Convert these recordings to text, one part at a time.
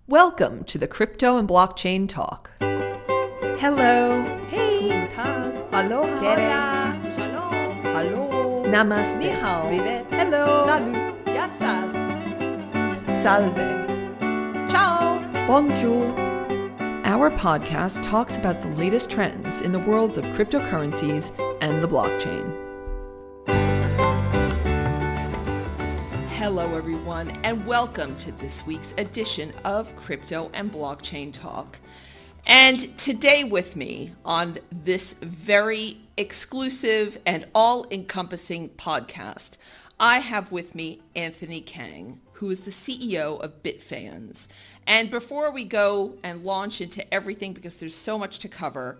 Welcome to the Crypto and Blockchain Talk. Hello. Hey. Guten Tag. Aloha. Hola. Shalom. Hello. Namaste. Ni hao. Privet. Hello. Salut. Yassas. Salve. Ciao. Bonjour. Our podcast talks about the latest trends in the worlds of cryptocurrencies and the blockchain. Hello, everyone, and welcome to this week's edition of Crypto and Blockchain Talk. And today with me on this very exclusive and all-encompassing podcast, I have with me Anthony Kang, who is the CEO of Bitfans. And before we go and launch into everything, because there's so much to cover,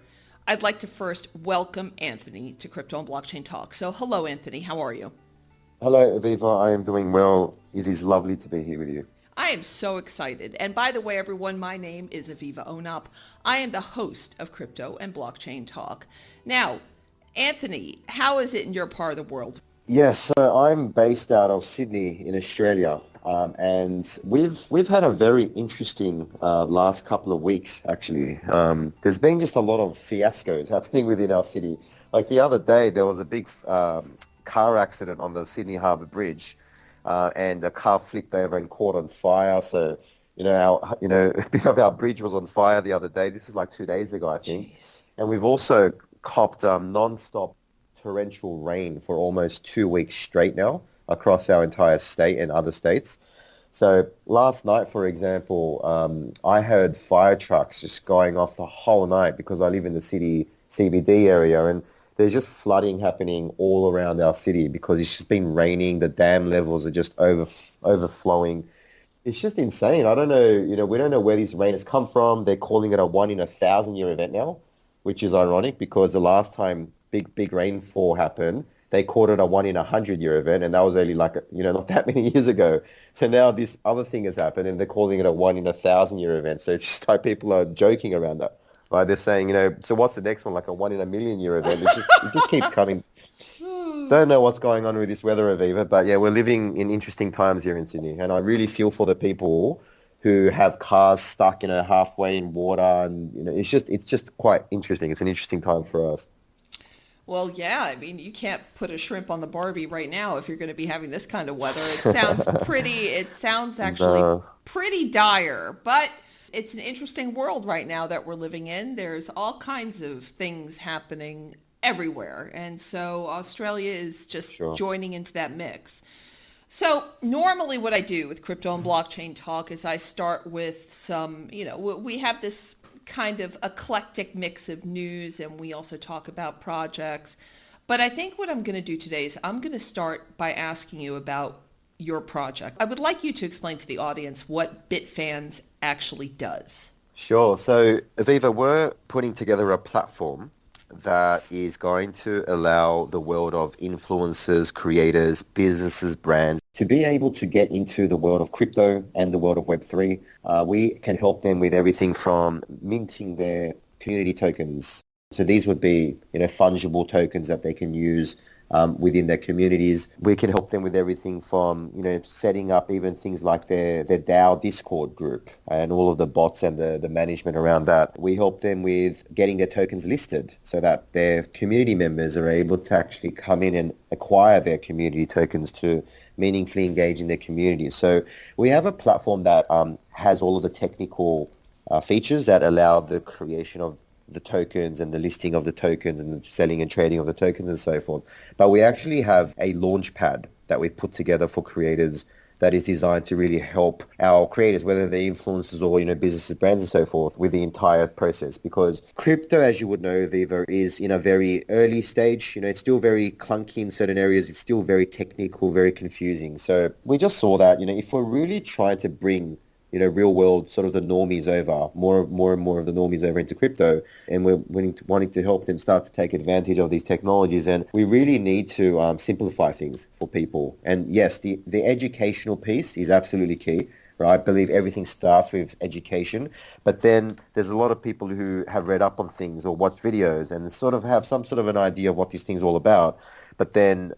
I'd like to first welcome Anthony to Crypto and Blockchain Talk. So hello, Anthony. How are you? Hello, Aviva. I am doing well. It is lovely to be here with you. I am so excited. And by the way, everyone, my name is Aviva Ounap. I am the host of Crypto and Blockchain Talk. Now, Anthony, how is it in your part of the world? Yes, so I'm based out of Sydney in Australia, and we've had a very interesting last couple of weeks, actually. There's been just a lot of fiascos happening within our city. Like the other day, there was a big car accident on the Sydney Harbour Bridge, and a car flipped over and caught on fire. So, a bit of our bridge was on fire the other day. This was like 2 days ago, I think. Jeez. And we've also copped non-stop torrential rain for almost 2 weeks straight now across our entire state and other states. So last night, for example, I heard fire trucks just going off the whole night because I live in the city CBD area, and there's just flooding happening all around our city because it's just been raining. The dam levels are just overflowing. It's just insane. I don't know, we don't know where this rain has come from. They're calling it a 1 in 1,000 year event now, which is ironic because the last time big rainfall happened, they called it a 1 in 100 year event, and that was only not that many years ago. So now this other thing has happened, and they're calling it a 1 in 1,000 year event. So it's just like people are joking around that. Right, they're saying, so what's the next one? Like a 1 in a million year event. It just keeps coming. Don't know what's going on with this weather, Aviva, but yeah, we're living in interesting times here in Sydney, and I really feel for the people who have cars stuck, halfway in water, and it's just quite interesting. It's an interesting time for us. Well, yeah, I mean, you can't put a shrimp on the Barbie right now if you're going to be having this kind of weather. It sounds actually No. pretty dire, but it's an interesting world right now that we're living in. There's all kinds of things happening everywhere. And so Australia is just Sure. joining into that mix. So normally what I do with Crypto and Blockchain Talk is I start with some, we have this kind of eclectic mix of news, and we also talk about projects. But I think what I'm going to do today is I'm going to start by asking you about your project. I would like you to explain to the audience what Bitfans actually does. Sure. So, Aviva, we're putting together a platform that is going to allow the world of influencers, creators, businesses, brands to be able to get into the world of crypto and the world of Web3. We can help them with everything from minting their community tokens. So these would be, fungible tokens that they can use within their communities. We can help them with everything from, setting up even things like their DAO Discord group and all of the bots and the management around that. We help them with getting their tokens listed so that their community members are able to actually come in and acquire their community tokens to meaningfully engage in their communities. So we have a platform that has all of the technical features that allow the creation of the tokens and the listing of the tokens and the selling and trading of the tokens and so forth. But we actually have a launch pad that we've put together for creators that is designed to really help our creators, whether they're influencers or, businesses, brands and so forth, with the entire process. Because crypto, as you would know, Viva, is in a very early stage. It's still very clunky in certain areas. It's still very technical, very confusing. So we just saw that, if we're really trying to bring real world sort of the normies over, more and more of the normies over into crypto, and we're wanting to help them start to take advantage of these technologies. And we really need to simplify things for people. And yes, the educational piece is absolutely key. Right? I believe everything starts with education, but then there's a lot of people who have read up on things or watched videos and sort of have some sort of an idea of what these things are all about. But then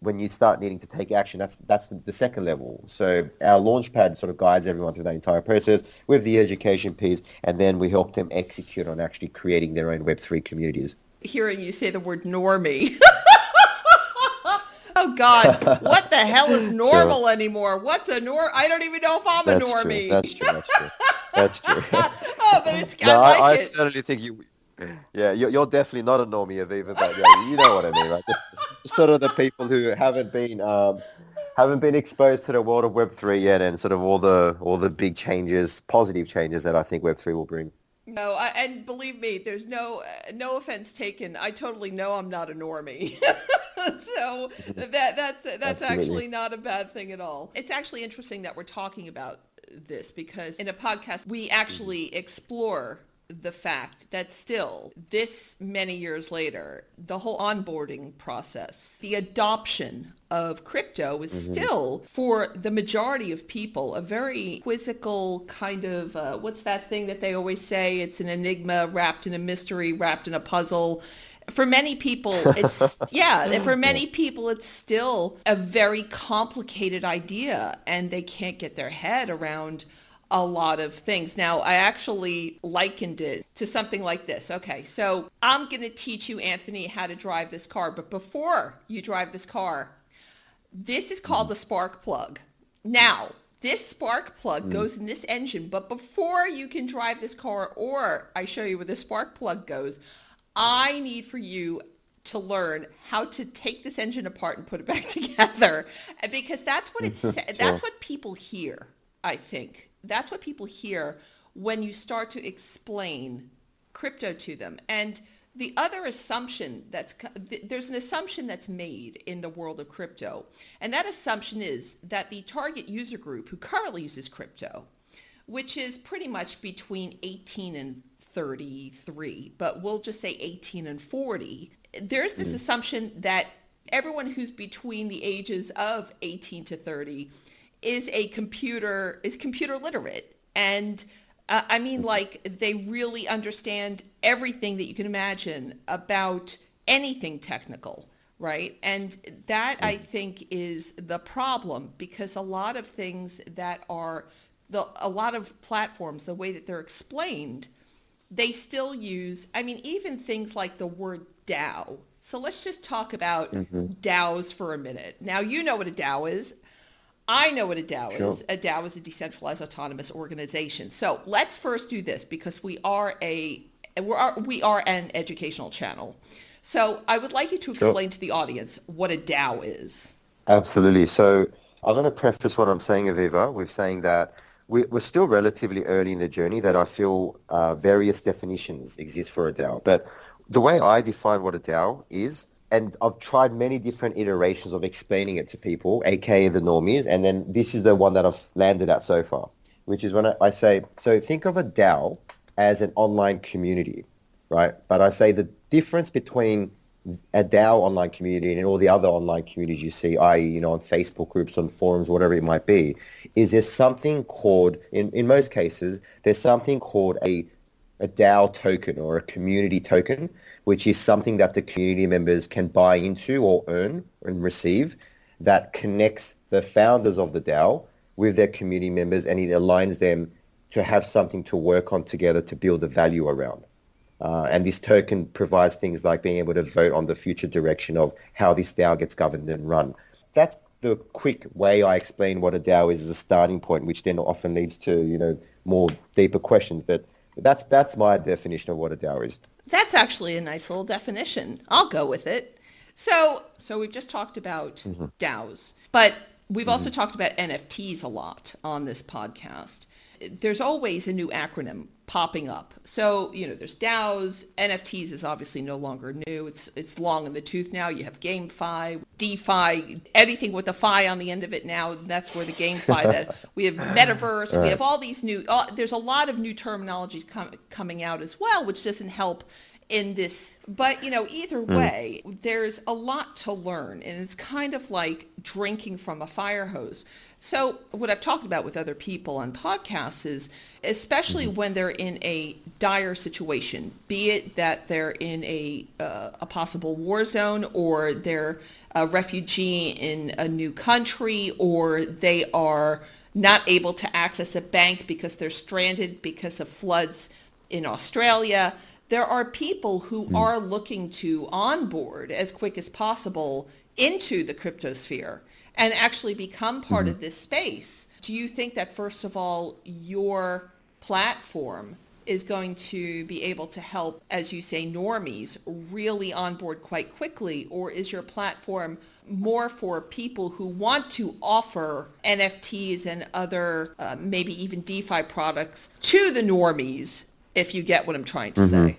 when you start needing to take action, that's the second level. So our launchpad sort of guides everyone through that entire process with the education piece, and then we help them execute on actually creating their own Web3 communities. Hearing you say the word normie. Oh God, what the hell is normal anymore? What's a I don't even know if I'm a normie. That's true. Oh, but it's, No, I it. certainly think you're definitely not a normie, Aviva, but yeah, you know what I mean, right? Just sort of the people who haven't been exposed to the world of Web3 yet, and sort of all the big changes, positive changes that I think Web3 will bring. No, and believe me, there's no offense taken. I totally know I'm not a normie. So that's actually not a bad thing at all. It's actually interesting that we're talking about this because in a podcast, we actually explore the fact that still this many years later, the whole onboarding process, the adoption of crypto is still, for the majority of people, a very quizzical kind of, what's that thing that they always say? It's an enigma wrapped in a mystery, wrapped in a puzzle. For many people, it's, for many people, it's still a very complicated idea and they can't get their head around a lot of things. Now, I actually likened it to something like this. Okay, so I'm going to teach you, Anthony, how to drive this car. But before you drive this car, this is called a spark plug. Now, this spark plug goes in this engine. But before you can drive this car, or I show you where the spark plug goes, I need for you to learn how to take this engine apart and put it back together. Because that's what it's, that's what people hear, I think. That's what people hear when you start to explain crypto to them. And the other assumption there's an assumption that's made in the world of crypto. And that assumption is that the target user group who currently uses crypto, which is pretty much between 18 and 33, but we'll just say 18 and 40, there's this assumption that everyone who's between the ages of 18 to 30 is computer literate. And I mean, like, they really understand everything that you can imagine about anything technical, right? And that, I think, is the problem, because a lot of things that are, a lot of platforms, the way that they're explained, they still use, I mean, even things like the word DAO. So let's just talk about DAOs for a minute. Now, you know what a DAO is. I know what a DAO is. A DAO is a decentralized autonomous organization. So let's first do this, because we are an educational channel. So I would like you to explain to the audience what a DAO is. Absolutely. So I'm going to preface what I'm saying, Aviva, with saying that we're still relatively early in the journey, that I feel various definitions exist for a DAO. But the way I define what a DAO is, and I've tried many different iterations of explaining it to people, aka the normies, and then this is the one that I've landed at so far, which is when I say, so think of a DAO as an online community, right? But I say the difference between a DAO online community and all the other online communities you see, i.e., on Facebook groups, on forums, whatever it might be, is there's something called, in most cases, there's something called a DAO token or a community token, which is something that the community members can buy into or earn and receive, that connects the founders of the DAO with their community members, and it aligns them to have something to work on together to build the value around. And this token provides things like being able to vote on the future direction of how this DAO gets governed and run. That's the quick way I explain what a DAO is as a starting point, which then often leads to, more deeper questions. But that's my definition of what a DAO is. That's actually a nice little definition. I'll go with it. So we've just talked about DAOs, but we've also talked about NFTs a lot on this podcast. There's always a new acronym popping up. So, there's DAOs. NFTs is obviously no longer new. It's long in the tooth now. You have GameFi, DeFi, anything with a fi on the end of it now. That's where the GameFi, that we have metaverse. Right. We have all these new, there's a lot of new terminologies coming out as well, which doesn't help in this. But, either way, there's a lot to learn, and it's kind of like drinking from a fire hose. So what I've talked about with other people on podcasts is, especially when they're in a dire situation, be it that they're in a possible war zone, or they're a refugee in a new country, or they are not able to access a bank because they're stranded because of floods in Australia. There are people who are looking to onboard as quick as possible into the crypto sphere and actually become part of this space. Do you think that, first of all, your platform is going to be able to help, as you say, normies really onboard quite quickly? Or is your platform more for people who want to offer NFTs and other maybe even DeFi products to the normies, if you get what I'm trying to say?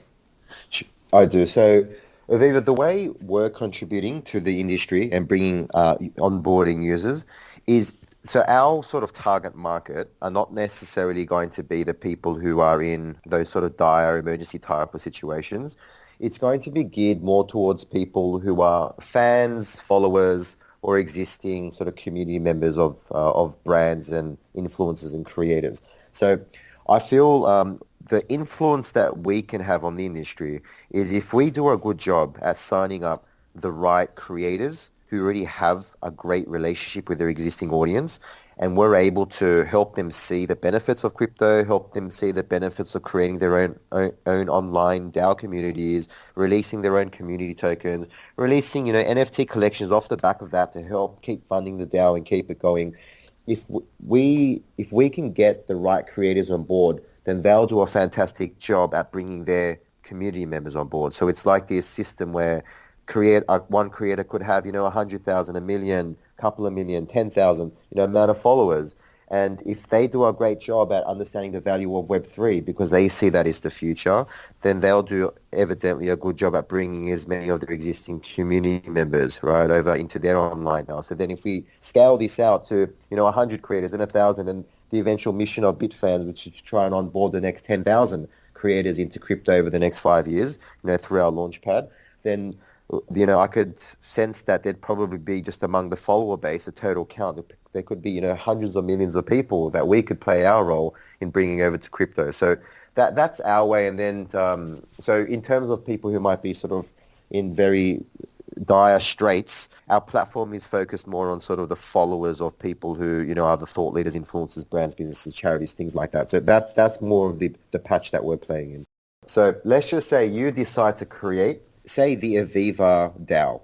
I do. So, Aviva, the way we're contributing to the industry and bringing onboarding users is, so our sort of target market are not necessarily going to be the people who are in those sort of dire emergency type of situations. It's going to be geared more towards people who are fans, followers, or existing sort of community members of brands and influencers and creators. So I feel the influence that we can have on the industry is if we do a good job at signing up the right creators who already have a great relationship with their existing audience, and we're able to help them see the benefits of crypto, help them see the benefits of creating their own online DAO communities, releasing their own community tokens, releasing NFT collections off the back of that to help keep funding the DAO and keep it going. If we can get the right creators on board, then they'll do a fantastic job at bringing their community members on board. So it's like this system where one creator could have 100,000, a million, couple of million, 10,000 amount of followers, and if they do a great job at understanding the value of Web3 because they see that is the future, then they'll do evidently a good job at bringing as many of their existing community members right over into their online now. So then if we scale this out to 100 creators and 1,000, and the eventual mission of Bitfans, which is to try and onboard the next 10,000 creators into crypto over the next 5 years, through our launchpad, then I could sense that there'd probably be just among the follower base, a total count. There could be, hundreds of millions of people that we could play our role in bringing over to crypto. So that's our way. And then, so in terms of people who might be sort of in very dire straits, our platform is focused more on sort of the followers of people who, are the thought leaders, influencers, brands, businesses, charities, things like that. So that's more of the patch that we're playing in. So let's just say you decide to create, say, the Aviva DAO.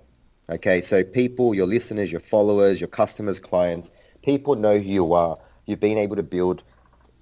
Okay, so people, your listeners, your followers, your customers, clients, people know who you are. You've been able to build,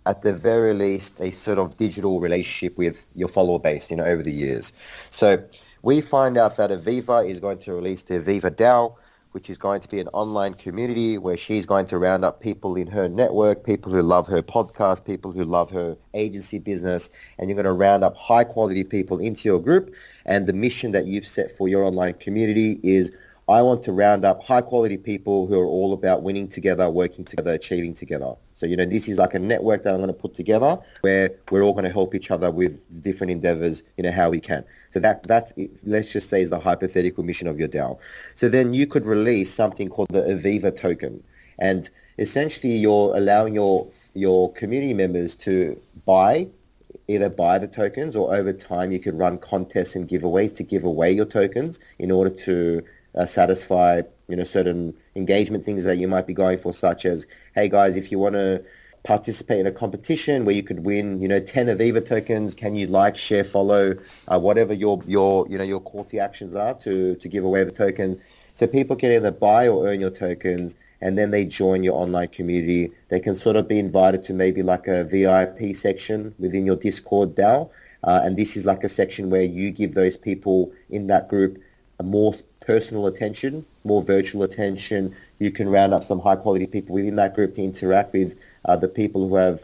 at the very least, a sort of digital relationship with your follower base, over the years. So we find out that Aviva is going to release the Aviva DAO, which is going to be an online community where she's going to round up people in her network, people who love her podcast, people who love her agency business, and you're going to round up high quality people into your group. And the mission that you've set for your online community is, I want to round up high quality people who are all about winning together, working together, achieving together. So, this is like a network that I'm going to put together where we're all going to help each other with different endeavors, how we can. So that's, let's just say, is the hypothetical mission of your DAO. So then you could release something called the Aviva token. And essentially you're allowing your community members to either buy the tokens, or over time you could run contests and giveaways to give away your tokens in order to satisfy certain engagement things that you might be going for, such as, hey guys, if you want to participate in a competition where you could win 10 Aviva tokens, can you like, share, follow, whatever your call to actions are to give away the tokens. So people can either buy or earn your tokens, and then they join your online community. They can sort of be invited to maybe like a VIP section within your Discord DAO, and this is like a section where you give those people in that group a more personal attention, more virtual attention. You can round up some high quality people within that group to interact with the people who have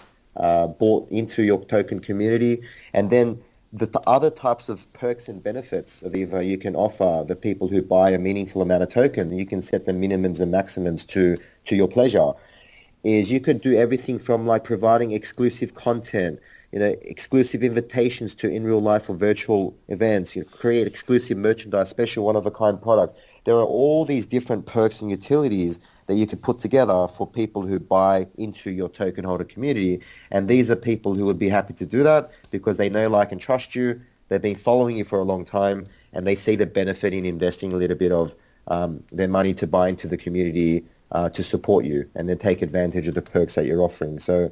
bought into your token community. And then the other types of perks and benefits, Aviva, you can offer the people who buy a meaningful amount of tokens, and you can set the minimums and maximums to your pleasure, is you could do everything from like providing exclusive content, exclusive invitations to in real life or virtual events, create exclusive merchandise, special one-of-a-kind products. There are all these different perks and utilities that you could put together for people who buy into your token holder community. And these are people who would be happy to do that because they know, like, and trust you. They've been following you for a long time, and they see the benefit in investing a little bit of their money to buy into the community to support you and then take advantage of the perks that you're offering. So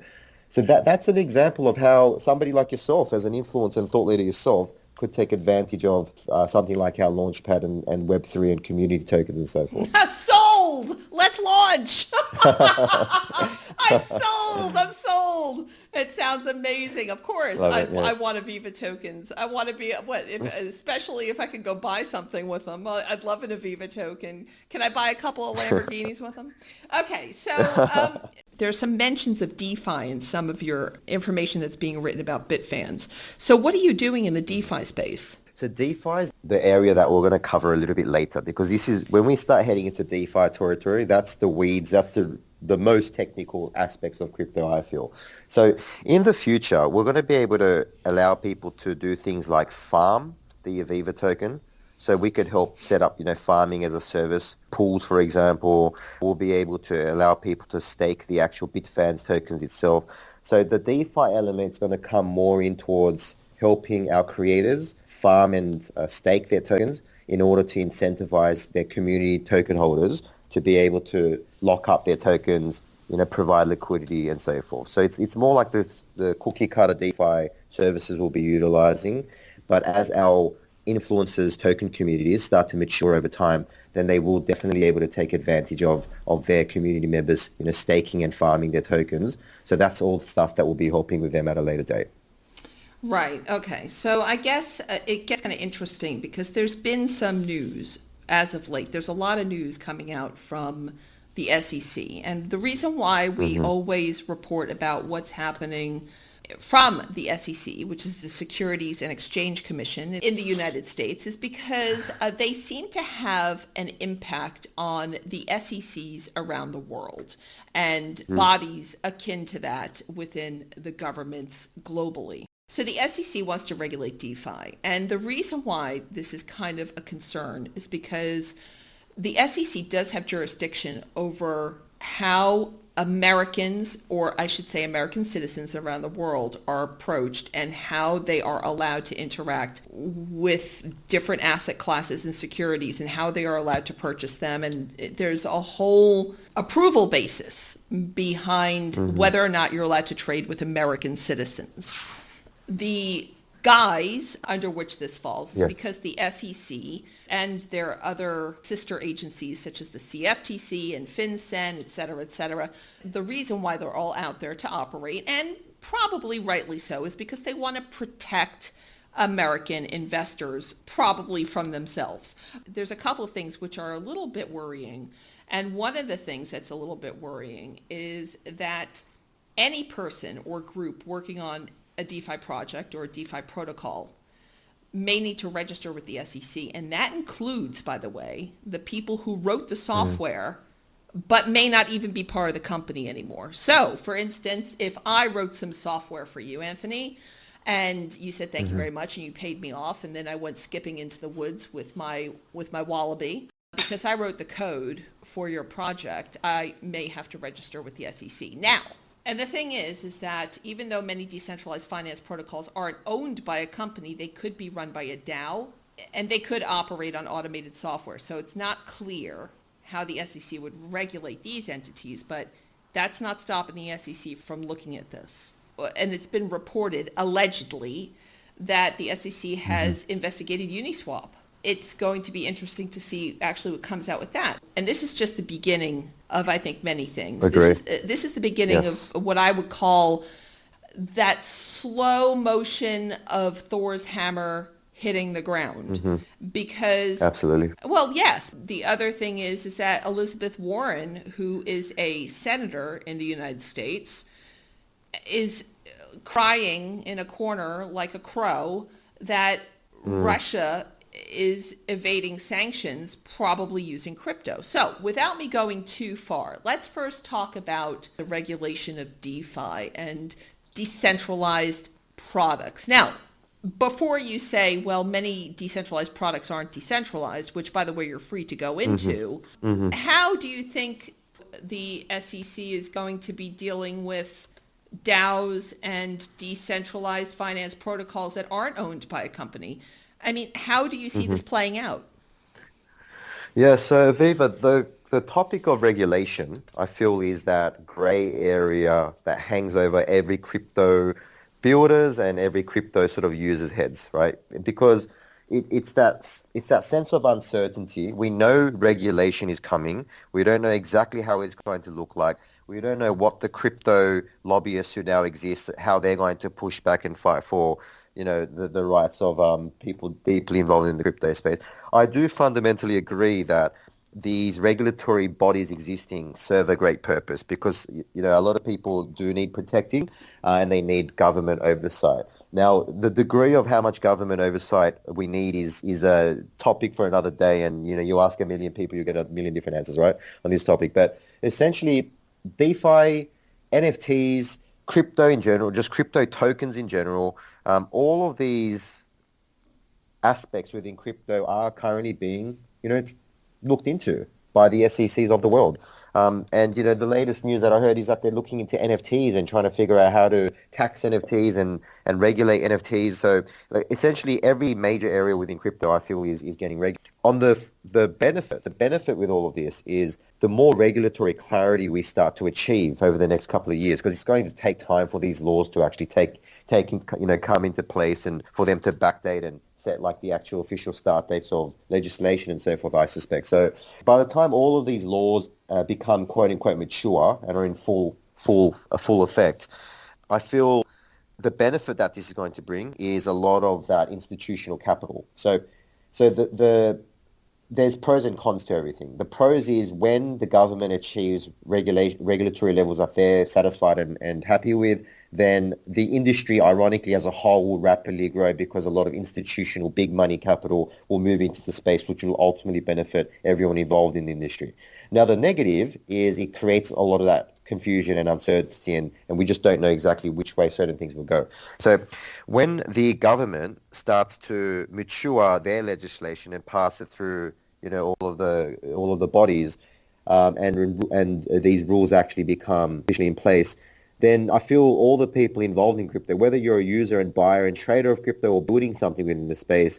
that's an example of how somebody like yourself, as an influencer and thought leader yourself, could take advantage of something like our Launchpad and Web3 and community tokens and so forth. Sold! Let's launch! I'm sold! I'm sold! It sounds amazing. Of course, I want Aviva tokens. I want to be, especially if I can go buy something with them. I'd love an Aviva token. Can I buy a couple of Lamborghinis with them? Okay, so there are some mentions of DeFi in some of your information that's being written about Bitfans. So what are you doing in the DeFi space? So DeFi is the area that we're going to cover a little bit later, because this is when we start heading into DeFi territory, that's the weeds, that's the most technical aspects of crypto, I feel. So in the future, we're going to be able to allow people to do things like farm the Aviva token. So we could help set up, farming as a service pools, for example. We'll be able to allow people to stake the actual Bitfans tokens itself. So the DeFi element's going to come more in towards helping our creators farm and stake their tokens in order to incentivize their community token holders to be able to lock up their tokens, provide liquidity and so forth. So it's more like the cookie cutter DeFi services we'll be utilizing. But as our influencers token communities start to mature over time, then they will definitely be able to take advantage of their community members, staking and farming their tokens. So that's all the stuff that will be helping with them at a later date. Right. Okay. So I guess it gets kind of interesting because there's been some news as of late. There's a lot of news coming out from the SEC. And the reason why we always report about what's happening from the SEC, which is the Securities and Exchange Commission in the United States, is because they seem to have an impact on the SECs around the world and bodies akin to that within the governments globally. So the SEC wants to regulate DeFi. And the reason why this is kind of a concern is because the SEC does have jurisdiction over how Americans, or I should say American citizens around the world, are approached and how they are allowed to interact with different asset classes and securities and how they are allowed to purchase them. And there's a whole approval basis behind whether or not you're allowed to trade with American citizens. The guise under which this falls is because the SEC and their other sister agencies such as the CFTC and FinCEN, et cetera, the reason why they're all out there to operate, and probably rightly so, is because they want to protect American investors, probably from themselves. There's a couple of things which are a little bit worrying. And one of the things that's a little bit worrying is that any person or group working on a DeFi project or a DeFi protocol may need to register with the SEC. And that includes, by the way, the people who wrote the software, but may not even be part of the company anymore. So, for instance, if I wrote some software for you, Anthony, and you said thank you very much and you paid me off, and then I went skipping into the woods with my wallaby, because I wrote the code for your project, I may have to register with the SEC. Now, and the thing is that even though many decentralized finance protocols aren't owned by a company, they could be run by a DAO, and they could operate on automated software. So it's not clear how the SEC would regulate these entities, but that's not stopping the SEC from looking at this. And it's been reported, allegedly, that the SEC has investigated Uniswap. It's going to be interesting to see actually what comes out with that. And this is just the beginning of, I think, many things. This is the beginning of what I would call that slow motion of Thor's hammer hitting the ground. Because absolutely. Well, yes. The other thing is that Elizabeth Warren, who is a senator in the United States, is crying in a corner like a crow that Russia is evading sanctions, probably using crypto. So without me going too far, let's first talk about the regulation of DeFi and decentralized products. Now, before you say, well, many decentralized products aren't decentralized, which, by the way, you're free to go into, how do you think the SEC is going to be dealing with DAOs and decentralized finance protocols that aren't owned by a company? I mean, how do you see this playing out? Yeah, so Viva, the topic of regulation, I feel, is that grey area that hangs over every crypto builders and every crypto sort of users' heads, right? Because it's that sense of uncertainty. We know regulation is coming. We don't know exactly how it's going to look like. We don't know what the crypto lobbyists who now exist, how they're going to push back and fight for, the rights of people deeply involved in the crypto space. I do fundamentally agree that these regulatory bodies existing serve a great purpose because a lot of people do need protecting and they need government oversight. Now, the degree of how much government oversight we need is a topic for another day, and you ask a million people, you get a million different answers, right, on this topic. But essentially, DeFi, NFTs, crypto in general, just crypto tokens in general, all of these aspects within crypto are currently being, looked into by the SECs of the world. And the latest news that I heard is that they're looking into NFTs and trying to figure out how to tax NFTs and regulate NFTs. So like, essentially every major area within crypto I feel is getting regulated. On the benefit with all of this is the more regulatory clarity we start to achieve over the next couple of years, because it's going to take time for these laws to actually come into place and for them to backdate and set like the actual official start dates of legislation and so forth, I suspect. So by the time all of these laws become quote unquote mature and are in full effect, I feel the benefit that this is going to bring is a lot of that institutional capital. So there's pros and cons to everything. The pros is when the government achieves regulatory levels that they're satisfied and happy with, then the industry, ironically, as a whole, will rapidly grow because a lot of institutional big money capital will move into the space, which will ultimately benefit everyone involved in the industry. Now, the negative is it creates a lot of that confusion and uncertainty, and we just don't know exactly which way certain things will go. So when the government starts to mature their legislation and pass it through, all of the bodies, and these rules actually become officially in place, then I feel all the people involved in crypto, whether you're a user and buyer and trader of crypto or building something within the space,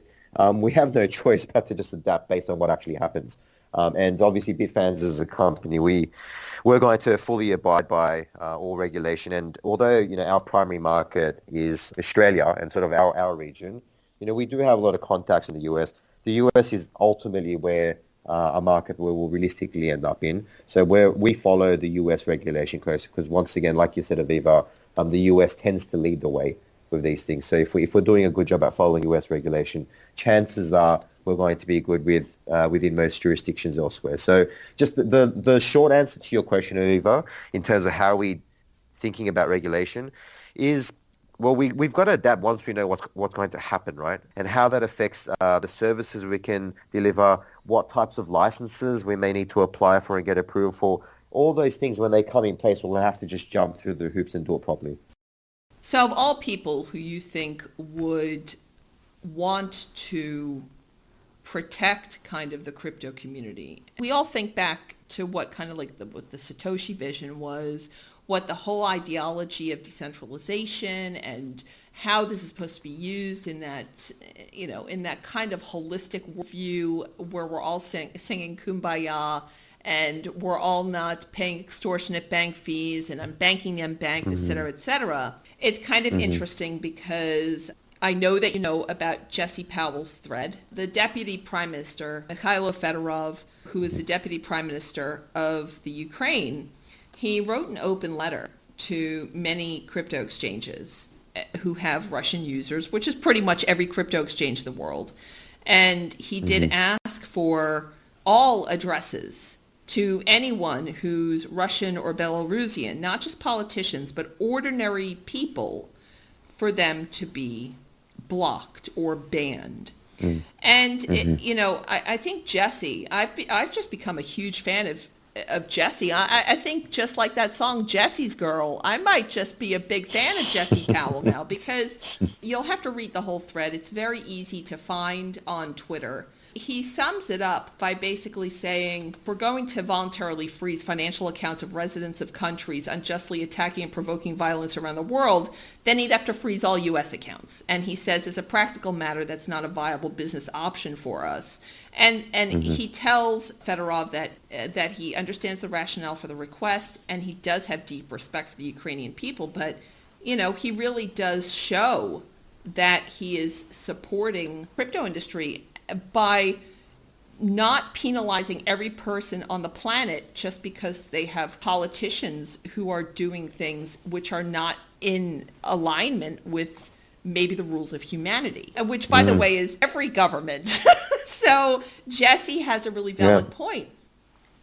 we have no choice but to just adapt based on what actually happens. And obviously, Bitfans as a company, we're going to fully abide by all regulation. And although our primary market is Australia and sort of our region, we do have a lot of contacts in the US. The US is ultimately where a market where we'll realistically end up in. So we follow the US regulation closely because once again, like you said, Aviva, the US tends to lead the way with these things. So if we're doing a good job at following US regulation, chances are we're going to be good within most jurisdictions elsewhere. So just the short answer to your question, Aviva, in terms of how we thinking about regulation is, well, we've got to adapt once we know what's going to happen, right? And how that affects the services we can deliver, what types of licenses we may need to apply for and get approval for. All those things, when they come in place, we'll have to just jump through the hoops and do it properly. So of all people who you think would want to protect kind of the crypto community, we all think back to what kind of like what the Satoshi vision was, what the whole ideology of decentralization and how this is supposed to be used in that, in that kind of holistic view where we're all singing Kumbaya and we're all not paying extortionate bank fees and I'm banking them banked, et cetera, et cetera. It's kind of interesting because I know that you know about Jessie Powell's thread. The Deputy Prime Minister, Mikhailo Fedorov, who is the Deputy Prime Minister of the Ukraine, he wrote an open letter to many crypto exchanges who have Russian users, which is pretty much every crypto exchange in the world. And he did ask for all addresses to anyone who's Russian or Belarusian, not just politicians, but ordinary people, for them to be blocked or banned. And I think Jessie, I've just become a huge fan of Jessie. I think just like that song Jessie's Girl, I might just be a big fan of Jessie Powell now, because you'll have to read the whole thread. It's very easy to find on Twitter. He sums it up by basically saying, we're going to voluntarily freeze financial accounts of residents of countries unjustly attacking and provoking violence around the world, then he'd have to freeze all U.S. accounts. And he says, as a practical matter, that's not a viable business option for us. And he tells Fedorov that he understands the rationale for the request, and he does have deep respect for the Ukrainian people, but he really does show that he is supporting crypto industry by not penalizing every person on the planet just because they have politicians who are doing things which are not in alignment with maybe the rules of humanity, which, by the way, is every government. So Jessie has a really valid point.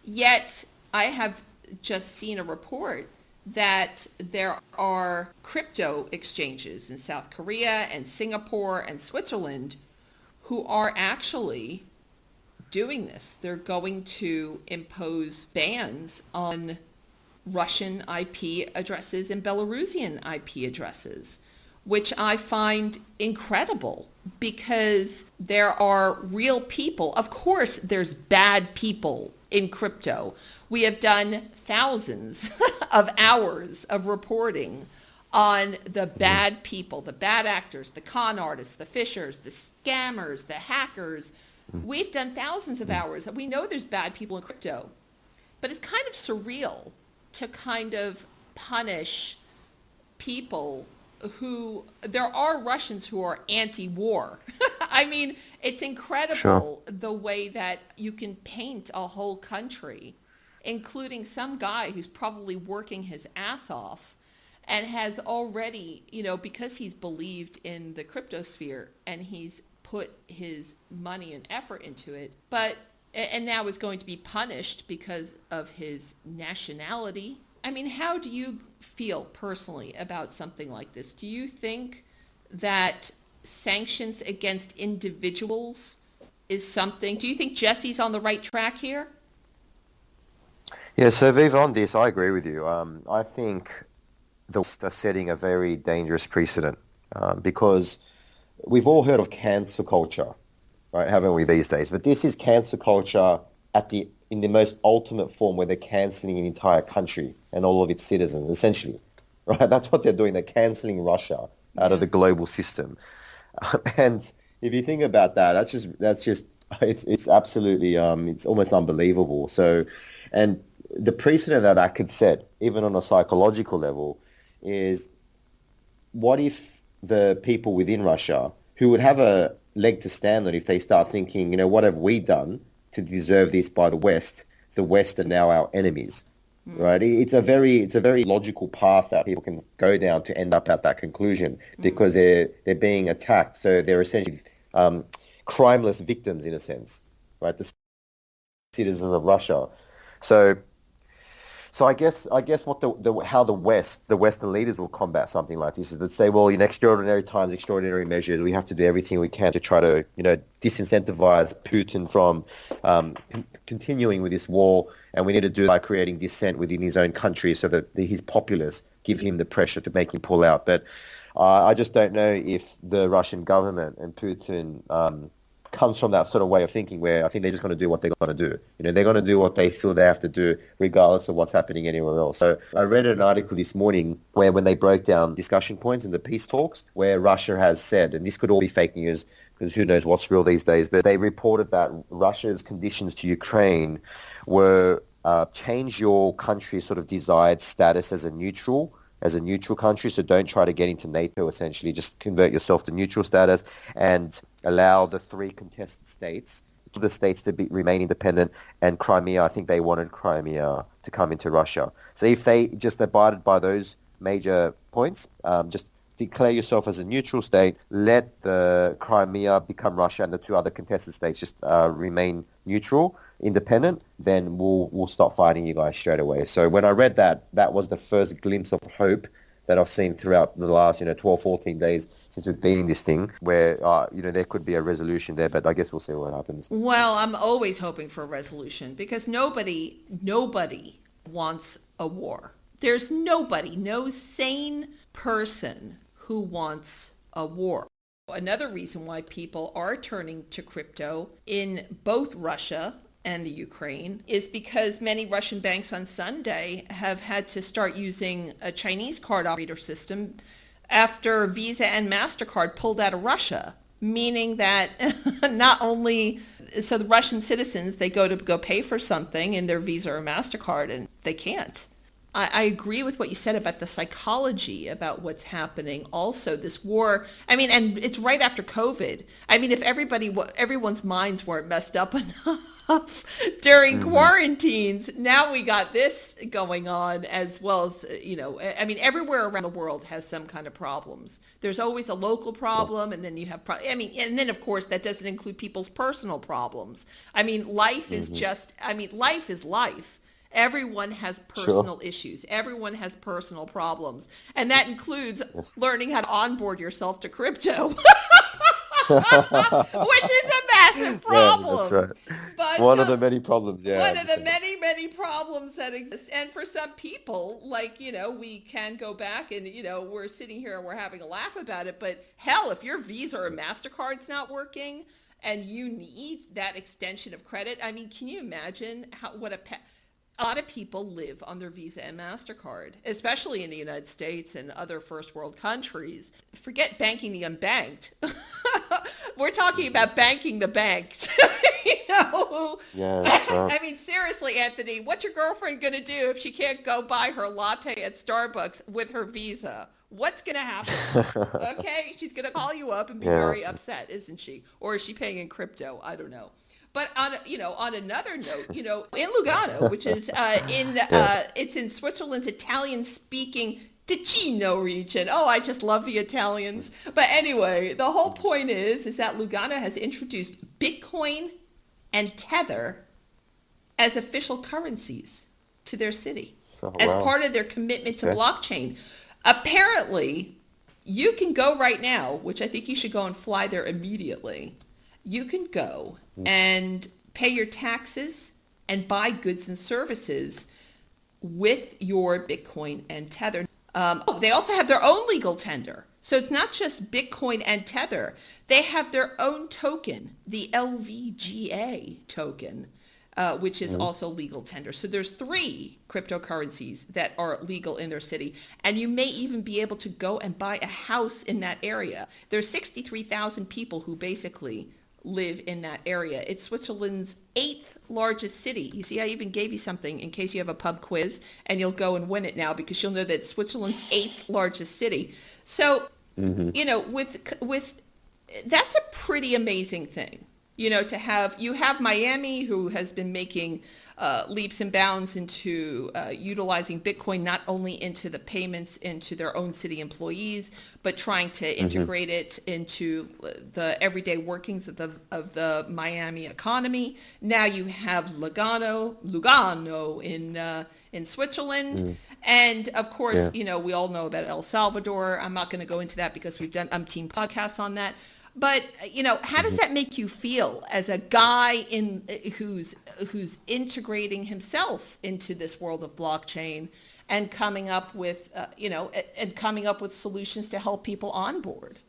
Yet I have just seen a report that there are crypto exchanges in South Korea and Singapore and Switzerland who are actually doing this. They're going to impose bans on Russian IP addresses and Belarusian IP addresses, which I find incredible because there are real people. Of course, there's bad people in crypto. We have done thousands of hours of reporting on the bad people, the bad actors, the con artists, the fishers, the scammers, the hackers. We've done thousands of hours. We know there's bad people in crypto, but it's kind of surreal to kind of punish people who, there are Russians who are anti-war. I mean, it's incredible the way that you can paint a whole country, including some guy who's probably working his ass off and has already, because he's believed in the crypto sphere and he's put his money and effort into it, and now is going to be punished because of his nationality. I mean, how do you feel personally about something like this? Do you think that sanctions against individuals is something? Do you think Jessie's on the right track here? Yeah, so Viv, on this, I agree with you. I think they're setting a very dangerous precedent because we've all heard of cancel culture, right? Haven't we these days? But this is cancel culture in the most ultimate form, where they're canceling an entire country and all of its citizens, essentially, right? That's what they're doing. They're canceling Russia out of the global system. And if you think about that, that's just it's absolutely it's almost unbelievable. So, and the precedent that could set, even on a psychological level, is what if the people within Russia who would have a leg to stand on if they start thinking, what have we done to deserve this by the West are now our enemies, right? It's a very logical path that people can go down to end up at that conclusion because they're being attacked. So they're essentially crimeless victims in a sense, right? The citizens of Russia. So I guess what how the Western leaders will combat something like this is to say, well, in extraordinary times, extraordinary measures, we have to do everything we can to try to, disincentivize Putin from continuing with this war, and we need to do it by creating dissent within his own country so that his populace give him the pressure to make him pull out. But I just don't know if the Russian government and Putin comes from that sort of way of thinking, where I think they're just going to do what they're going to do. They're going to do what they feel they have to do regardless of what's happening anywhere else. So I read an article this morning where when they broke down discussion points in the peace talks, where Russia has said, and this could all be fake news because who knows what's real these days, but they reported that Russia's conditions to Ukraine were change your country's sort of desired status as a neutral country. So don't try to get into NATO, essentially. Just convert yourself to neutral status and allow the three contested states, the states to remain independent, and Crimea, I think they wanted Crimea to come into Russia. So if they just abided by those major points, just declare yourself as a neutral state, let the Crimea become Russia and the two other contested states just remain neutral, independent, then we'll stop fighting you guys straight away. So when I read that was the first glimpse of hope that I've seen throughout the last 12, 14 days since we've been in this thing, where there could be a resolution there, but I guess we'll see what happens. Well, I'm always hoping for a resolution because nobody wants a war. There's no sane person who wants a war. Another reason why people are turning to crypto in both Russia and the Ukraine is because many Russian banks on Sunday have had to start using a Chinese card operator system after Visa and Mastercard pulled out of Russia, meaning that not only so the Russian citizens, they go pay for something in their Visa or Mastercard and they can't. I agree with what you said about the psychology about what's happening. Also, this war, I mean, and it's right after COVID. I mean, if everyone's minds weren't messed up enough during quarantines, now we got this going on as well as, I mean, everywhere around the world has some kind of problems. There's always a local problem, and then you have, and then of course that doesn't include people's personal problems. I mean, life is life is life. Everyone has personal issues. Everyone has personal problems. And that includes learning how to onboard yourself to crypto, which is a massive problem. Yeah, that's right. But, one of the many problems, One of the many, many problems that exist. And for some people, like, we can go back and, we're sitting here and we're having a laugh about it. But hell, if your Visa or MasterCard's not working and you need that extension of credit, I mean, can you imagine a lot of people live on their Visa and MasterCard, especially in the United States and other first world countries. Forget banking the unbanked. We're talking about banking the banks. Yeah, that's right. I mean, seriously, Anthony, what's your girlfriend going to do if she can't go buy her latte at Starbucks with her Visa? What's going to happen? Okay, she's going to call you up and be very upset, isn't she? Or is she paying in crypto? I don't know. But on another note, in Lugano, which is it's in Switzerland's Italian-speaking Ticino region. Oh, I just love the Italians. But anyway, the whole point is that Lugano has introduced Bitcoin and Tether as official currencies to their city as part of their commitment to blockchain. Apparently, you can go right now, which I think you should go and fly there immediately. You can go and pay your taxes and buy goods and services with your Bitcoin and Tether. They also have their own legal tender. So it's not just Bitcoin and Tether. They have their own token, the LVGA token, which is also legal tender. So there's 3 cryptocurrencies that are legal in their city. And you may even be able to go and buy a house in that area. There's 63,000 people who basically live in that area. It's Switzerland's 8th largest city. You see, I even gave you something in case you have a pub quiz, and you'll go and win it now because you'll know that it's Switzerland's 8th largest city. So, with that's a pretty amazing thing, to have Miami, who has been making leaps and bounds into utilizing Bitcoin not only into the payments into their own city employees, but trying to integrate it into the everyday workings of the Miami economy. Now you have Lugano in Switzerland. And of course, we all know about El Salvador. I'm not going to go into that because we've done umpteen podcasts on that. But, how does that make you feel as a guy who's integrating himself into this world of blockchain and coming up with, solutions to help people on board?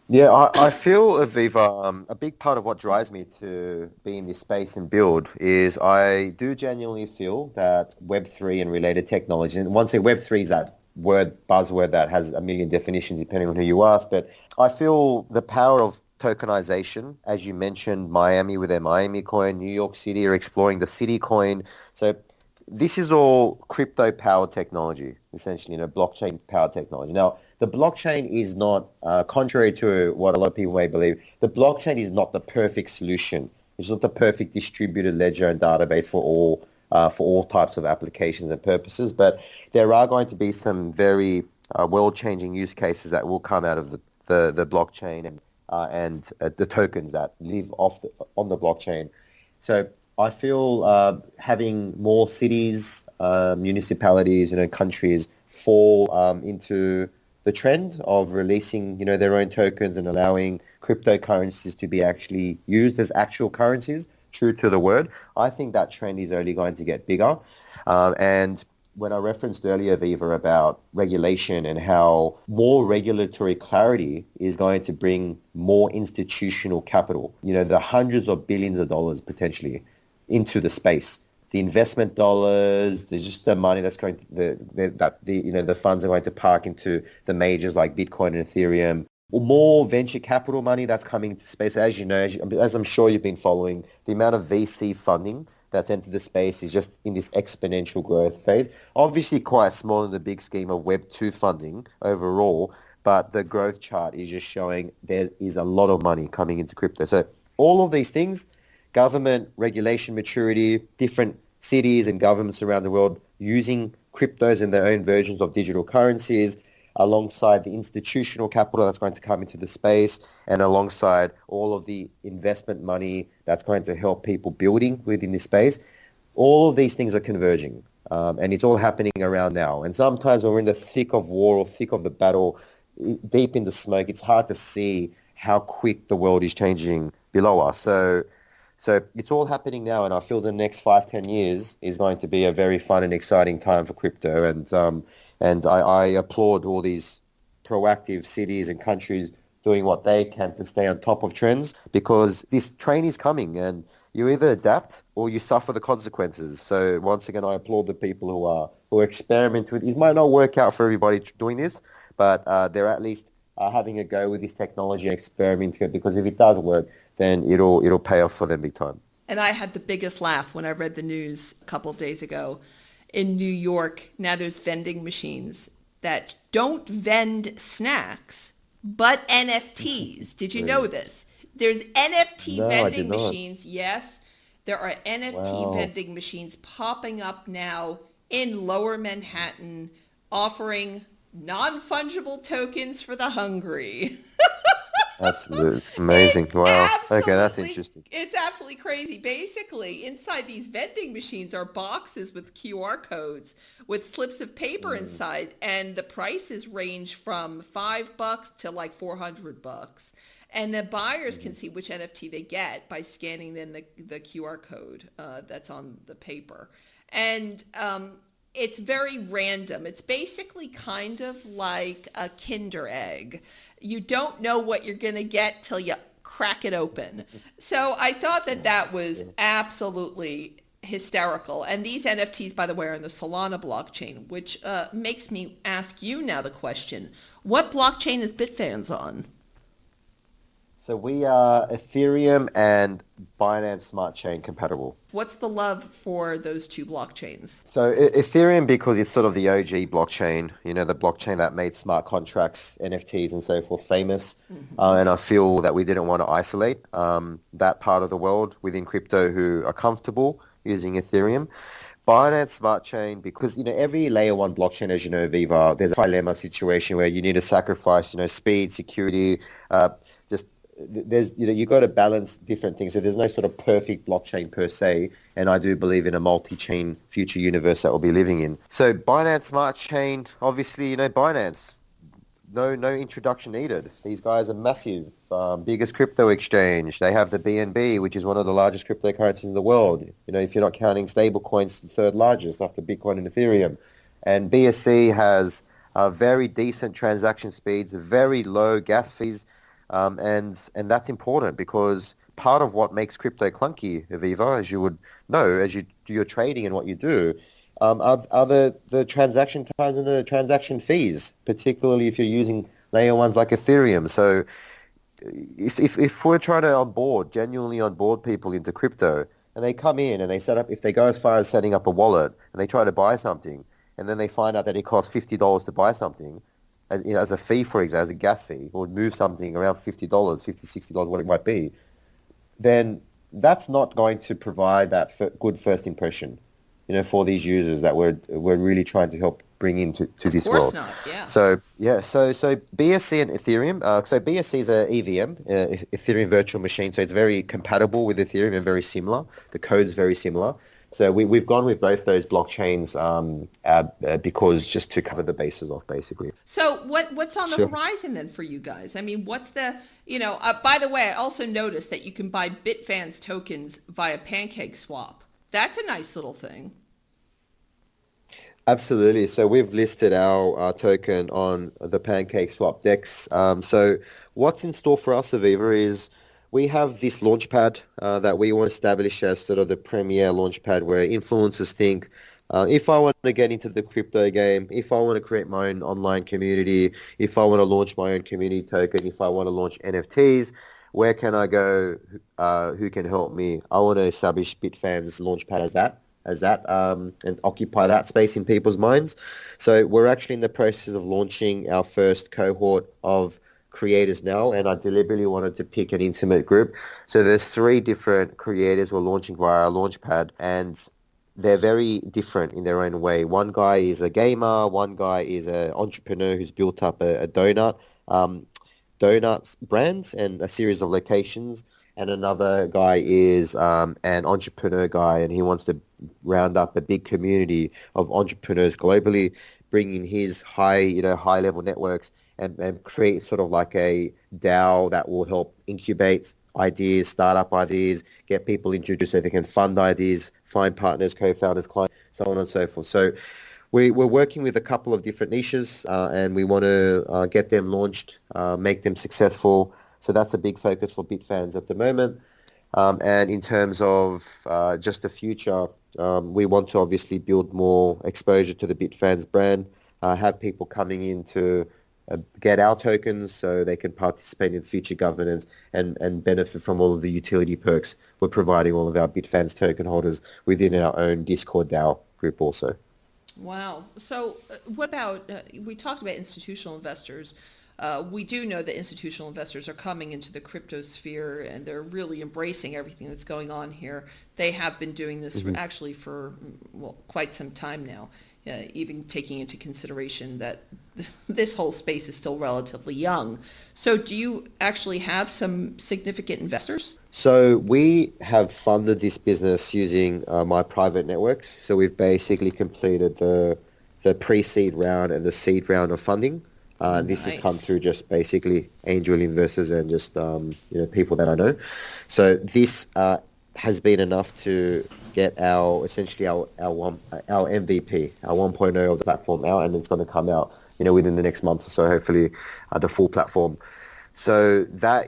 Yeah, I feel, Aviva, a big part of what drives me to be in this space and build is I do genuinely feel that Web3 and related technology, and once again, Web3 is that buzzword that has a million definitions depending on who you ask, but I feel the power of tokenization, as you mentioned, Miami with their Miami coin, New York City are exploring the City coin. So this is all crypto-powered technology, essentially, blockchain-powered technology. Now, the blockchain is not, contrary to what a lot of people may believe, the blockchain is not the perfect solution. It's not the perfect distributed ledger and database for all types of applications and purposes, but there are going to be some very world-changing use cases that will come out of the blockchain and the tokens that live on the blockchain. So I feel having more cities, municipalities, countries fall into the trend of releasing, their own tokens and allowing cryptocurrencies to be actually used as actual currencies, true to the word. I think that trend is only going to get bigger. And when I referenced earlier, Viva, about regulation and how more regulatory clarity is going to bring more institutional capital, the hundreds of billions of dollars potentially into the space. The investment dollars, there's just the money that's going to, the funds are going to park into the majors like Bitcoin and Ethereum. More venture capital money that's coming into space. As you know, as I'm sure you've been following, the amount of VC funding that's entered the space is just in this exponential growth phase. Obviously quite small in the big scheme of Web 2 funding overall, but the growth chart is just showing there is a lot of money coming into crypto. So all of these things, government, regulation maturity, different cities and governments around the world using cryptos in their own versions of digital currencies, alongside the institutional capital that's going to come into the space, and alongside all of the investment money that's going to help people building within this space. All of these things are converging, and it's all happening around now. And sometimes when we're in the thick of war or thick of the battle, deep in the smoke, it's hard to see how quick the world is changing below us. So it's all happening now, and I feel the next 5-10 years is going to be a very fun and exciting time for crypto. And I applaud all these proactive cities and countries doing what they can to stay on top of trends, because this train is coming and you either adapt or you suffer the consequences. So once again, I applaud the people who are experimenting with it. It might not work out for everybody doing this, but they're at least having a go with this technology and experimenting it, because if it does work, then it'll pay off for them big time. And I had the biggest laugh when I read the news a couple of days ago. In New York, now there's vending machines that don't vend snacks, but NFTs. Did you know this? There's NFT No, I did vending not. machines. Yes, there are NFT Wow. vending machines popping up now in Lower Manhattan, offering non-fungible tokens for the hungry. Absolutely amazing. Wow. Okay, that's interesting. It's absolutely crazy. Basically, inside these vending machines are boxes with QR codes with slips of paper inside, and the prices range from $5 to like $400. And the buyers can see which NFT they get by scanning then the QR code that's on the paper. And it's very random. It's basically kind of like a Kinder egg. You don't know what you're going to get till you crack it open. So I thought that was absolutely hysterical. And these NFTs, by the way, are on the Solana blockchain, which makes me ask you now the question, what blockchain is Bitfans on? So we are Ethereum and Binance Smart Chain compatible. What's the love for those two blockchains? So Ethereum, because it's sort of the OG blockchain, the blockchain that made smart contracts, NFTs and so forth famous. And I feel that we didn't want to isolate that part of the world within crypto who are comfortable using Ethereum. Binance Smart Chain, because, every layer one blockchain, as you know, Viva, there's a trilemma situation where you need to sacrifice, speed, security, just there's you got to balance different things. So there's no sort of perfect blockchain per se, and I do believe in a multi-chain future universe that we'll be living in. So Binance Smart Chain, obviously, Binance, no introduction needed. These guys are massive, biggest crypto exchange. They have the BNB, which is one of the largest cryptocurrencies in the world. If you're not counting stable coins, the third largest after Bitcoin and Ethereum. And BSC has very decent transaction speeds, very low gas fees. And that's important, because part of what makes crypto clunky, Aviva, as you would know, as you do your trading and what you do, are the transaction times and the transaction fees, particularly if you're using layer ones like Ethereum. So if we're trying to genuinely onboard people into crypto, and they come in and if they go as far as setting up a wallet and they try to buy something, and then they find out that it costs $50 to buy something, as a fee, for example, as a gas fee, or move something around $50, $60, what it might be, then that's not going to provide that good first impression, for these users that we're really trying to help bring into this world. Of course not, yeah. So BSC and Ethereum. So BSC is a EVM, Ethereum virtual machine. So it's very compatible with Ethereum and very similar. The code's very similar. So we've gone with both those blockchains because just to cover the bases off, basically. So what's on the Sure. horizon then for you guys? I mean, what's the, by the way, I also noticed that you can buy Bitfans tokens via Pancake Swap. That's a nice little thing. Absolutely. So we've listed our token on the Pancake Swap DEX. So what's in store for us, Aviva, is we have this launchpad that we want to establish as sort of the premier launchpad where influencers think, if I want to get into the crypto game, if I want to create my own online community, if I want to launch my own community token, if I want to launch NFTs, where can I go? Who can help me? I want to establish Bitfans launchpad as that, and occupy that space in people's minds. So we're actually in the process of launching our first cohort of creators now, and I deliberately wanted to pick an intimate group. So there's three different creators we're launching via our launchpad, and they're very different in their own way. One guy is a gamer, one guy is an entrepreneur who's built up a donuts brands and a series of locations. And another guy is an entrepreneur guy, and he wants to round up a big community of entrepreneurs globally, bring in his high level networks and create sort of like a DAO that will help incubate ideas, startup ideas, get people introduced so they can fund ideas, find partners, co-founders, clients, so on and so forth. So we're working with a couple of different niches, and we want to get them launched, make them successful. So that's a big focus for Bitfans at the moment. And in terms of just the future, we want to obviously build more exposure to the Bitfans brand, have people coming in to get our tokens so they can participate in future governance and benefit from all of the utility perks we're providing all of our Bitfans token holders within our own Discord DAO group also. Wow. So what about, we talked about institutional investors. We do know that institutional investors are coming into the crypto sphere and they're really embracing everything that's going on here. They have been doing this actually for, well, quite some time now, even taking into consideration that this whole space is still relatively young. So do you actually have some significant investors? So we have funded this business using my private networks. So we've basically completed the pre-seed round and the seed round of funding. This has come through just basically angel investors and just people that I know. So this has been enough to get our MVP, our 1.0 of the platform out, and it's going to come out within the next month or so, hopefully the full platform. So that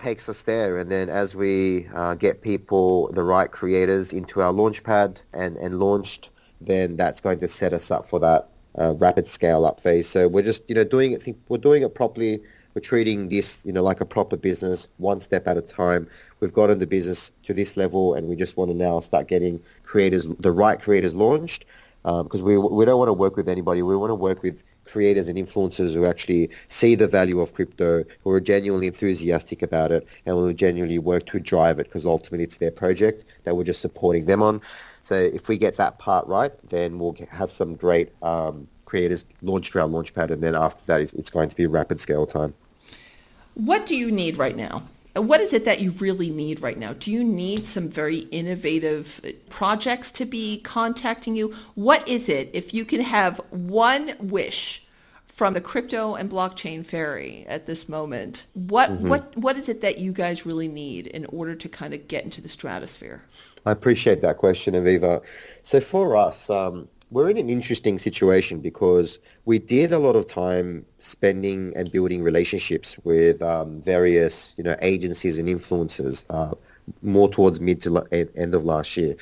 takes us there, and then as we get people, the right creators into our launchpad and launched, then that's going to set us up for that rapid scale up phase. So we're just doing it. We're doing it properly. We're treating this like a proper business, one step at a time. We've gotten the business to this level, and we just want to now start getting the right creators launched, because we don't want to work with anybody. We want to work with creators and influencers who actually see the value of crypto, who are genuinely enthusiastic about it, and will genuinely work to drive it, because ultimately it's their project that we're just supporting them on. So if we get that part right, then we'll have some great creators launched through our launchpad, and then after that, it's going to be rapid scale time. What do you need right now? What is it that you really need right now? Do you need some very innovative projects to be contacting you? What is it, if you can have one wish from the crypto and blockchain fairy at this moment, what is it that you guys really need in order to kind of get into the stratosphere? I appreciate that question, Aviva. So for us, we're in an interesting situation because we did a lot of time spending and building relationships with various, agencies and influencers more towards mid to end of last year.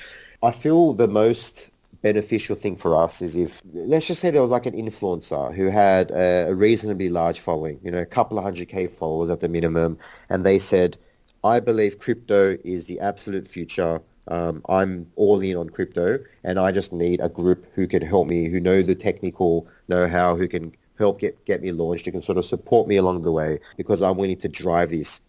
I feel the most beneficial thing for us is if, let's just say there was like an influencer who had a reasonably large following, a couple of 100K followers at the minimum, and they said, I believe crypto is the absolute future. I'm all in on crypto, and I just need a group who can help me, who know the technical know-how, who can help get me launched, who can sort of support me along the way, because I'm willing to drive this,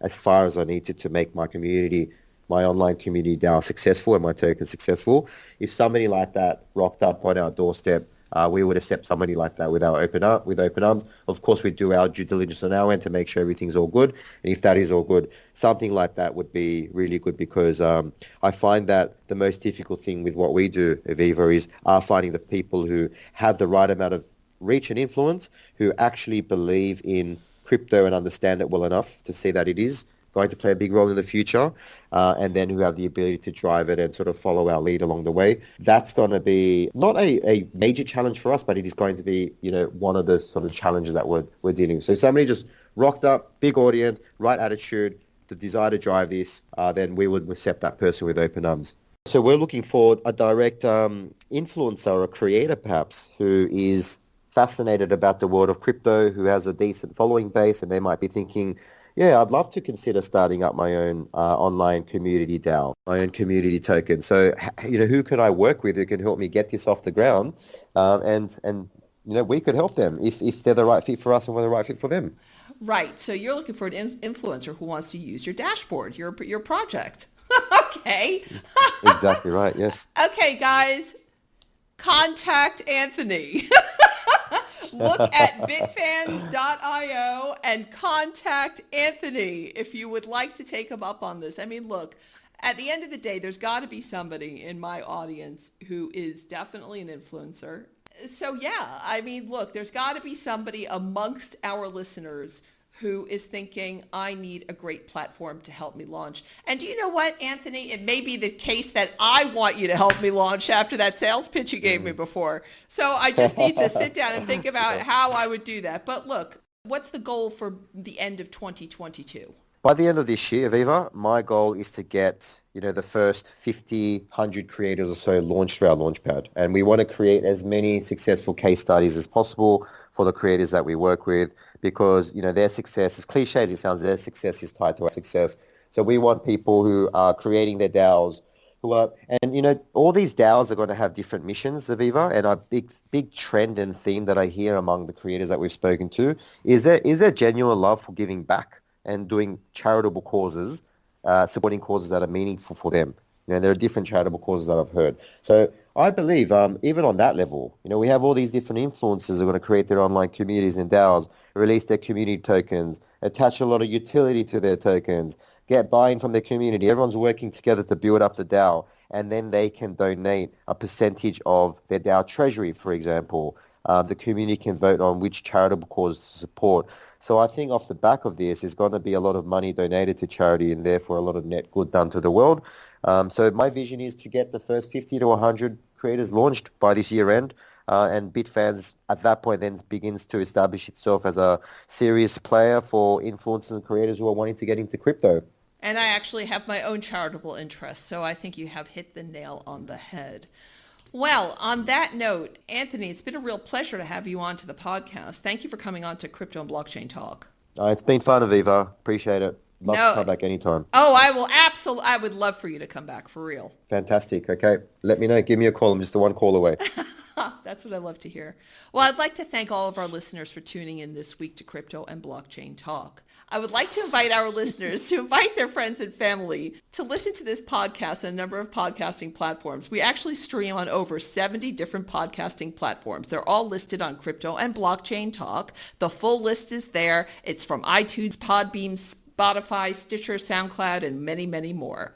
as far as I need to make my community, my online community DAO successful and my token successful. If somebody like that rocked up on our doorstep, we would accept somebody like that with open arms. Of course, we do our due diligence on our end to make sure everything's all good. And if that is all good, something like that would be really good, because I find that the most difficult thing with what we do, Aviva, is finding the people who have the right amount of reach and influence, who actually believe in crypto and understand it well enough to see that it is going to play a big role in the future, and then who have the ability to drive it and sort of follow our lead along the way. That's going to be not a major challenge for us, but it is going to be, one of the sort of challenges that we're dealing with. So if somebody just rocked up, big audience, right attitude, the desire to drive this, then we would accept that person with open arms. So we're looking for a direct influencer or a creator perhaps who is fascinated about the world of crypto, who has a decent following base, and they might be thinking, yeah, I'd love to consider starting up my own online community DAO, my own community token. So, who could I work with who can help me get this off the ground? And we could help them if they're the right fit for us and we're the right fit for them. Right. So you're looking for an influencer who wants to use your dashboard, your project. Okay. Exactly right. Yes. Okay, guys, contact Anthony. Look at bitfans.io and contact Anthony if you would like to take him up on this. I mean, look, at the end of the day, there's got to be somebody in my audience who is definitely an influencer. So yeah, I mean, look, there's got to be somebody amongst our listeners who is thinking, I need a great platform to help me launch. And do you know what, Anthony? It may be the case that I want you to help me launch after that sales pitch you gave me before. So I just need to sit down and think about how I would do that. But look, what's the goal for the end of 2022? By the end of this year, Aviva, my goal is to get, the first 50, 100 creators or so launched through our Launchpad. And we want to create as many successful case studies as possible for the creators that we work with, because, their success, as cliche as it sounds, their success is tied to our success. So we want people who are creating their DAOs, and all these DAOs are going to have different missions, Aviva, and a big trend and theme that I hear among the creators that we've spoken to is there genuine love for giving back and doing charitable causes, supporting causes that are meaningful for them. There are different charitable causes that I've heard. So I believe even on that level, we have all these different influencers who are going to create their online communities and DAOs, release their community tokens, attach a lot of utility to their tokens, get buy-in from their community. Everyone's working together to build up the DAO, and then they can donate a percentage of their DAO treasury, for example. The community can vote on which charitable cause to support. So I think off the back of this is going to be a lot of money donated to charity and therefore a lot of net good done to the world. So my vision is to get the first 50 to 100 creators launched by this year end. And Bitfans at that point then begins to establish itself as a serious player for influencers and creators who are wanting to get into crypto. And I actually have my own charitable interest, so I think you have hit the nail on the head. Well, on that note, Anthony, it's been a real pleasure to have you on to the podcast. Thank you for coming on to Crypto and Blockchain Talk. It's been fun, Aviva. Appreciate it. Love to come back anytime. Oh, I will absolutely. I would love for you to come back, for real. Fantastic. Okay. Let me know. Give me a call. I'm just one call away. That's what I love to hear. Well, I'd like to thank all of our listeners for tuning in this week to Crypto and Blockchain Talk. I would like to invite our listeners to invite their friends and family to listen to this podcast on a number of podcasting platforms. We actually stream on over 70 different podcasting platforms. They're all listed on Crypto and Blockchain Talk. The full list is there. It's from iTunes, Podbean, Spotify, Stitcher, SoundCloud, and many, many more.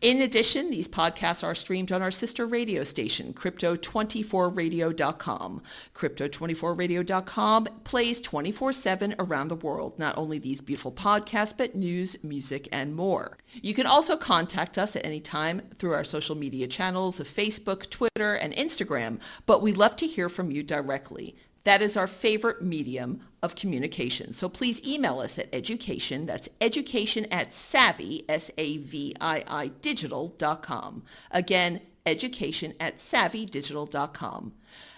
In addition, these podcasts are streamed on our sister radio station, Crypto24radio.com. Crypto24radio.com plays 24/7 around the world, not only these beautiful podcasts, but news, music, and more. You can also contact us at any time through our social media channels of Facebook, Twitter, and Instagram, but we'd love to hear from you directly. That is our favorite medium of communication. So please email us at education, that's education@savvy, SAVII digital.com. Again, education@savvydigital.com.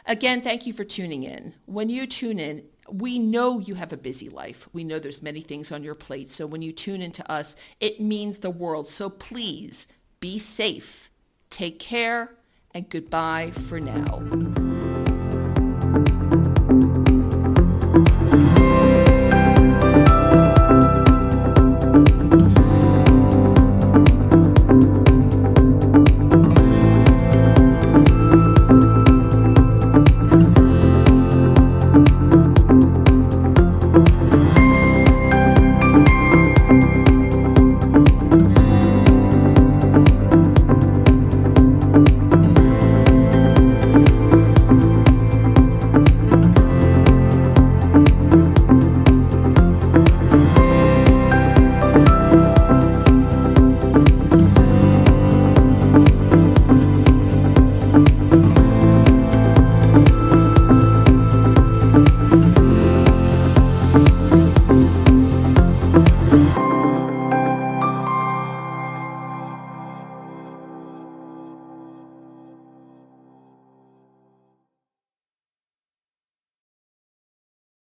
Again, thank you for tuning in. When you tune in, we know you have a busy life. We know there's many things on your plate. So when you tune into us, it means the world. So please be safe, take care, and goodbye for now.